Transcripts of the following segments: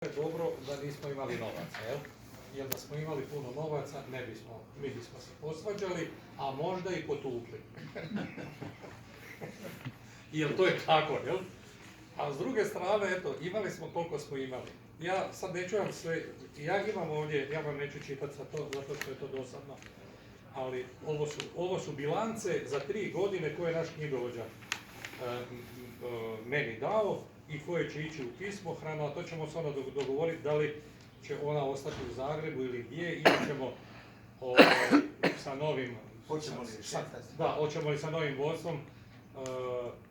Dobro da nismo imali novaca, jel? Jer da smo imali puno novaca, mi bismo se posvađali, a možda i potukli. Jer to je tako, jel? A s druge strane, eto, imali smo koliko smo imali. Ja sad neću vam sve, ja imam ovdje, ja vam neću čitati sa to, zato što je to dosadno, ali ovo su bilance za 3 godine koje je naš knjigovođa meni dao i koje će ići u pismohranu, a to ćemo se onda dogovoriti da li će ona ostati u Zagrebu ili gdje, ili ćemo sa novim... Hoćemo li sa novim vodstvom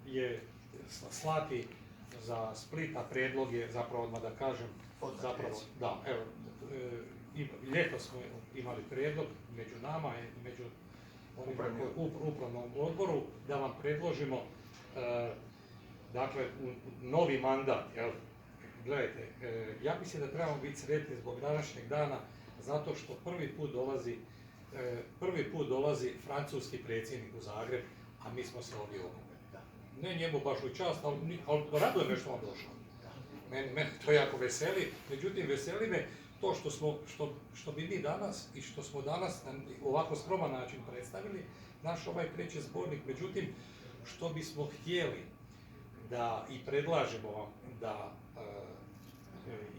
je slati za Splita prijedlog je, zapravo odmah da kažem, ljeto smo imali prijedlog među nama i među upravnom odboru da vam predložimo dakle, novi mandat, jel? Gledajte, ja mislim da trebamo biti sretni zbog današnjeg dana, zato što prvi put dolazi francuski predsjednik u Zagreb, a mi smo se ovdje okupili. Ne njemu baš u čast, ali raduje me što on došao. Mene to jako veseli, međutim veseli me to što bi mi danas i što smo danas na ovako skroman način predstavili naš ovaj treći zbornik, međutim što bismo htjeli da i predlažemo vam da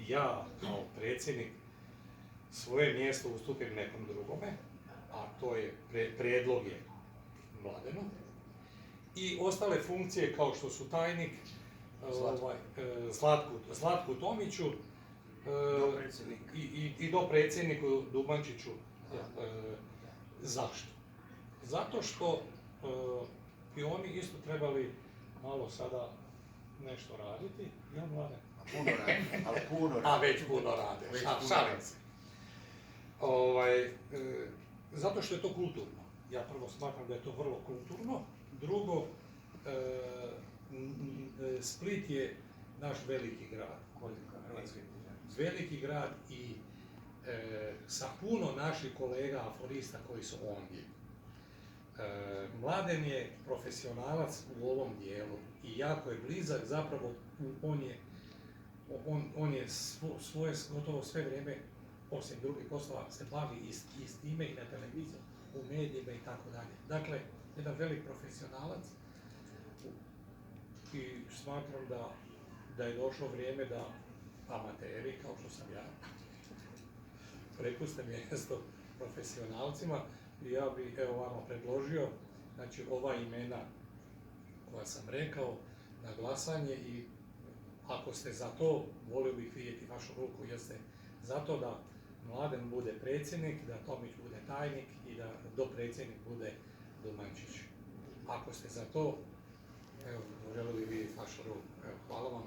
ja kao predsjednik svoje mjesto ustupim nekom drugome, a to je prijedlog je Mladenu, i ostale funkcije kao što su tajnik Zlatku Tomiću i dopredsjedniku Dumančiću. Zašto? Zato što bi oni isto trebali malo sada nešto raditi, jel Mladen? Već puno rade, šalim se. Zato što je to kulturno. Ja prvo smatram da je to vrlo kulturno. Drugo, Split je naš veliki grad, veliki grad i sa puno naših kolega aforista koji su ondje. Mladen je profesionalac u ovom dijelu i jako je blizak, zapravo on je gotovo sve vrijeme, osim drugih poslova, se bavi i s time i na televiziji, u medijima i tako dalje. Dakle, jedan velik profesionalac i smatram da je došlo vrijeme da amateri, kao što sam ja, prepuste mjesto profesionalcima i ja bih vama predložio, znači ova imena koja sam rekao na glasanje i ako ste za to, volio bih vidjeti vašu ruku jer ste za to da Mladen bude predsjednik, da Tomić bude tajnik i da dopredsjednik bude Dumančić. Ako ste za to, želio bih vidjeti vašu ruku. Hvala vam.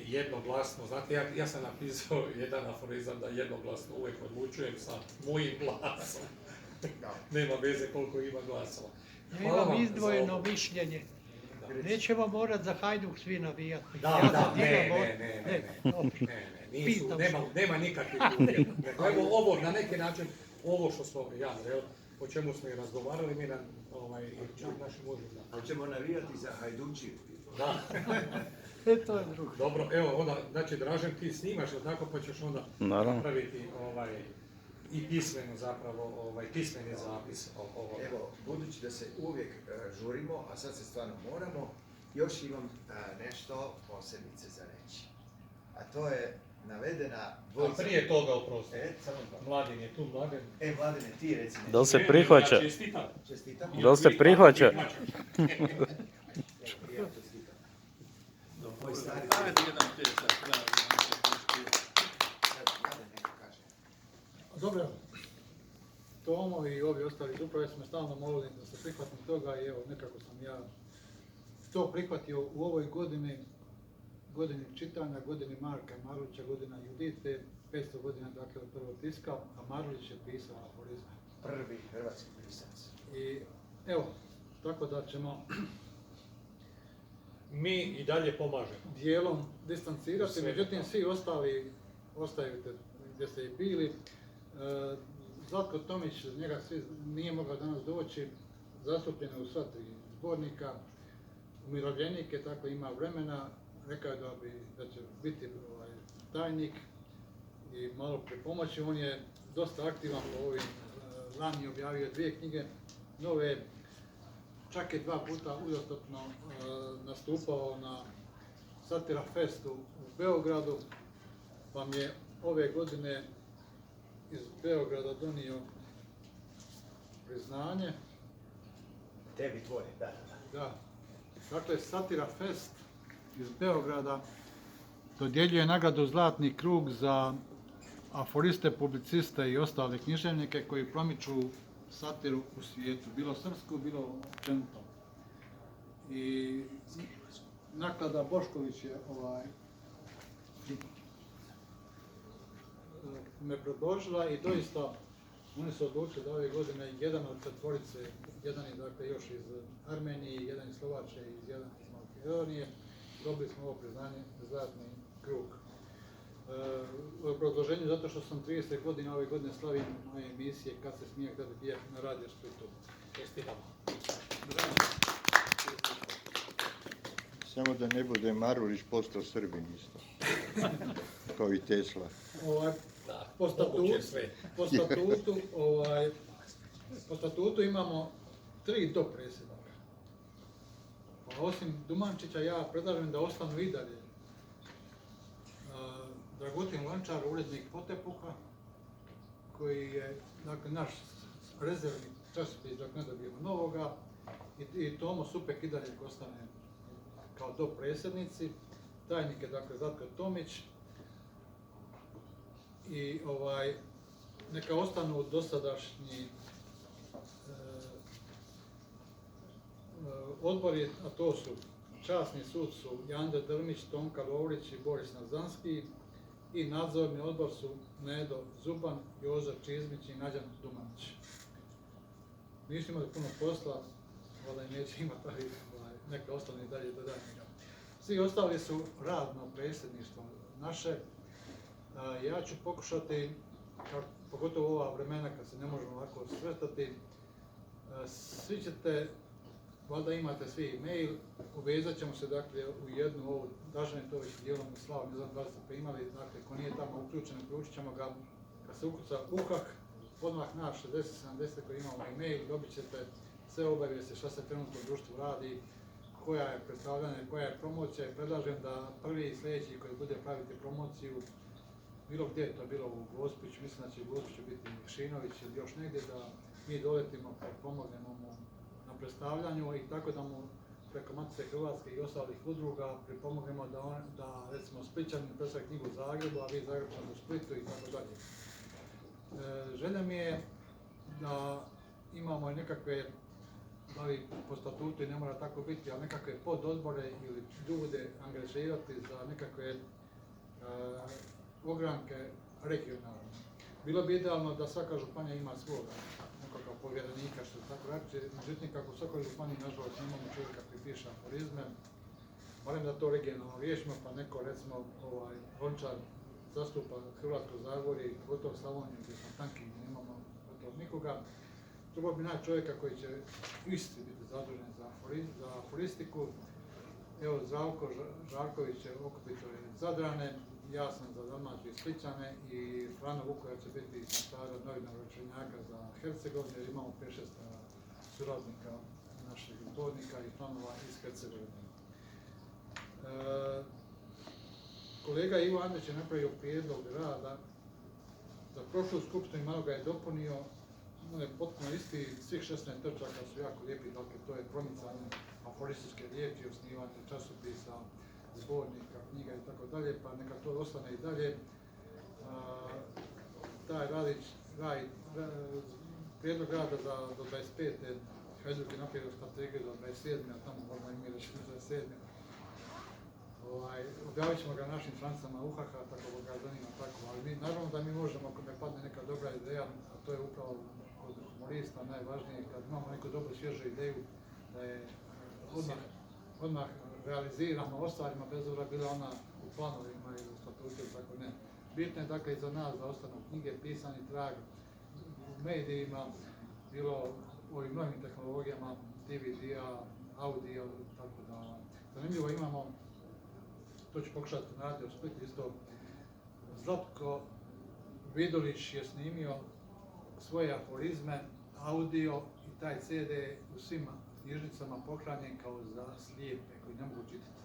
Jednoglasno. Znate, ja sam napisao jedan aforizam da jednoglasno uvijek odlučujem sa mojim glasom. Nema veze koliko ima glasova. Imam izdvojeno mišljenje. Nećemo morat za Hajduk svi navijati. Nema nikakvih uvjeta. Evo ovo, na neki način, ovo što smo, o čemu smo i razgovarali, mi naši možemo. Hoćemo navijati za Hajdučiju. Da. To je drugo. Dobro, evo onda, znači Dražen ti snimaš, tako pa ćeš onda napraviti i pismeno zapravo, pismeni zapis. Evo, budući da se uvijek žurimo, a sad se stvarno moramo, još imam nešto posebice za reći. A to je navedena dvojica... A prije toga, oprosti. Mladen je tu, Mladen. Mladene, ti recimo. Da li se prihvaća? Ja čestitam. Da li se prihvaća? Ja čestitam. Moj stari... Dobro, Tomo i ovi ostali iz uprave su me stalno molili da se prihvatim toga i evo nekako sam ja to prihvatio u ovoj godini čitanja, godini Marka Marulića, godina Judite, 500 godina dakle od prvog tiska, a Marulić je pisao aforizme. Prvi hrvatski pisac. I evo, tako da ćemo mi i dalje pomažemo. Dijelom distancirati, međutim svi ostali ostaju gdje ste i bili. Zlatko Tomić, njega svi nije mogao danas doći, zastupljen je u sva 3 zbornika, umirovljenik je, tako ima vremena, rekao je da će biti tajnik i malo pripomoći. On je dosta aktivan po ovim, lani je objavio 2 knjige nove, čak je 2 puta uzastopno nastupao na Satira Festu u Beogradu, pa mi je ove godine iz Beograda donio priznanje. Tebi tvoje, da. Da. Dakle, Satira Fest iz Beograda dodjeljuje nagradu Zlatni krug za aforiste, publiciste i ostale književnike koji promiču satiru u svijetu, bilo srpsku, bilo općenito. I naklada Bošković je me predložila i doista oni su odlučili da ove godine jedan od 4, jedan je dakle još iz Armenije, jedan iz Slovačke i jedan iz Makedonije, dobili smo ovo priznanje Zlatni krug. U obrazloženju zato što sam 30 godina ove godine slavim moje emisije Kad se smije, kad bije na Radio Splitu. Čestitamo. Samo da ne bude Marulić postao Srbin isto. Kao i Tesla. Da, Po moguće sve. statutu imamo 3 dopredsjednika. Pa osim Dumančića ja predlažem da ostanu i dalje Dragutin Lončar, urednik Potepuha, koji je dakle, naš rezervni časopis dok ne dobijemo novoga, i Tomo Supek i dalje ostane kao dopredsjednici. Tajnik je dakle Zlatko Tomić. I neka ostanu dosadašnji odbori, a to su časni sud su Jande Drmić, Tonka Lovrić i Boris Nazanski, i nadzorni odbor su Nedo Zuban, Jozo Čizmić i Nađan Dumanić. Nisu imali puno posla, valjda i neće imati, ali neka ostane i dalje do daljnjega. Svi ostali su radno predsjedništvo naše. Ja ću pokušati, pogotovo ova vremena kad se ne možemo ovako svrstati, svi ćete, valjda imate svi e-mail, uvezat ćemo se dakle u jednu ovu, Dražen to već dijelom Slav, ne znam da li ste primali, dakle ko nije tamo uključen, uključit ćemo ga, kad se ukuca UHAH, odmah naš 60-70 koji imamo e-mail, dobit ćete sve obavijesti šta se trenutno u društvu radi, koja je predstavljanje, koja je promocija. Predlažem da prvi i sljedeći koji bude praviti promociju, bilo gdje je to bilo u Gospiću, mislim da će u Gospiću biti Šinović ili još negdje, da mi doletimo pa pomognemo mu na predstavljanju i tako da mu preko Matice Hrvatske i ostalih udruga pripomognemo da recimo Splićanin predstavi knjigu u Zagrebu, a vi Zagrebčani u Splitu i tako dalje. Želja mi je da imamo i nekakve, da li po statutu i ne mora tako biti, ali nekakve pododbore ili ljude angažirati za nekakve ogranke regionalne. Bilo bi idealno da svaka županija ima svoga nekakav povjerenika, što je tako reći, međutim kako u svakoj županiji nažalost nemamo čovjeka koji piše aforizme, moram da to regionalno riješimo, pa neko recimo Lončar zastupa Hrvatsko Zagorje i gotovo Slavoniju gdje smo tanki i nemamo gotovo nikoga. Trebao bi naći čovjeka koji će isti biti zadužen za aforistiku. Evo Zdravko Žarković će okupiti Zadrane, ja sam za Dalmaciju i Splićane i Frano Vukovar će biti stara novinar Večernjaka za Hercegovinu jer imamo 5-6 suradnika naših zbornika i članova iz Hercegovine. Kolega Ivo Andrić je napravio prijedlog rada za prošlu skupštinu i malo ga je dopunio. On je potpuno isti, svih 16 točaka su jako lijepi, dakle to je promicanje aforističke riječi, osnivanje časopisa, zbornika, knjiga i tako dalje, pa neka to ostane i dalje. Taj prijedlog rada do 25. Hajduk je napravio strategiju do 27. a tamo moramo i mi reći do 27. Objavit ćemo ga našim članicama UHAH-a, tako ga zanima tako, ali naravno da mi možemo, ako me padne neka dobra ideja, a to je upravo kod humorista najvažnije, kad imamo neku dobru svježu ideju, da je odmah realiziramo ostvarima, bez obzira bila ona u planovima ili u statutu ili tako ne. Bitno je dakle i za nas da ostanu knjige, pisani trag u medijima, bilo u ovim novim tehnologijama, DVD-a, audio, tako da. Zanimljivo imamo, to ću pokušati na Radio Split isto, Zlatko Vidulić je snimio svoje aforizme, audio i taj CD u svim knjižnicama pohranjen kao za slijepe koji ne mogu čitati.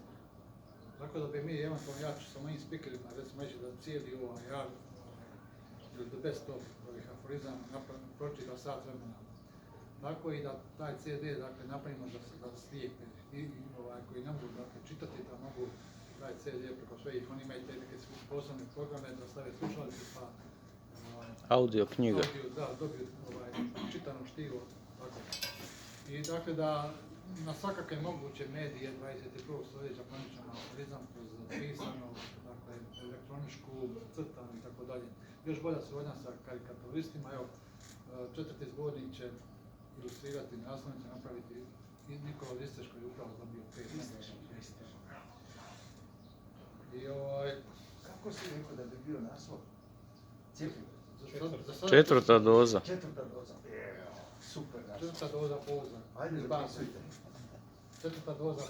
Tako da bi mi, eventualno ja ću sa mojim speakerima, recimo reći da cijeli ili the best of ovih aforizama pročita sat vremena. Tako i da taj CD dakle, napravimo za slijepe koji ne mogu dakle, čitati, da mogu taj CD preko svojih, oni imaju te neke posebne programe da stave slušalice pa Audio knjiga. Da, dobiju čitanu štivo. Tako. I dakle da na svakakve moguće medije 21. stoljeća promičemo aforizam kroz pisanu, dakle elektroničku, crtanu i tako dalje. Još bolja suradnja sa karikaturistima, evo, 4. zbornik će ilustrirati naslovnice, napraviti i Nikola Listeš koji je upravo dobio 5 nagrada. Kako si rekao da bi bio naslov? Cjepivo. Četvrta doza. Četvrta doza. Super naslov. Četvrta doza poza. Ajde, zapisujte. Četvrta doza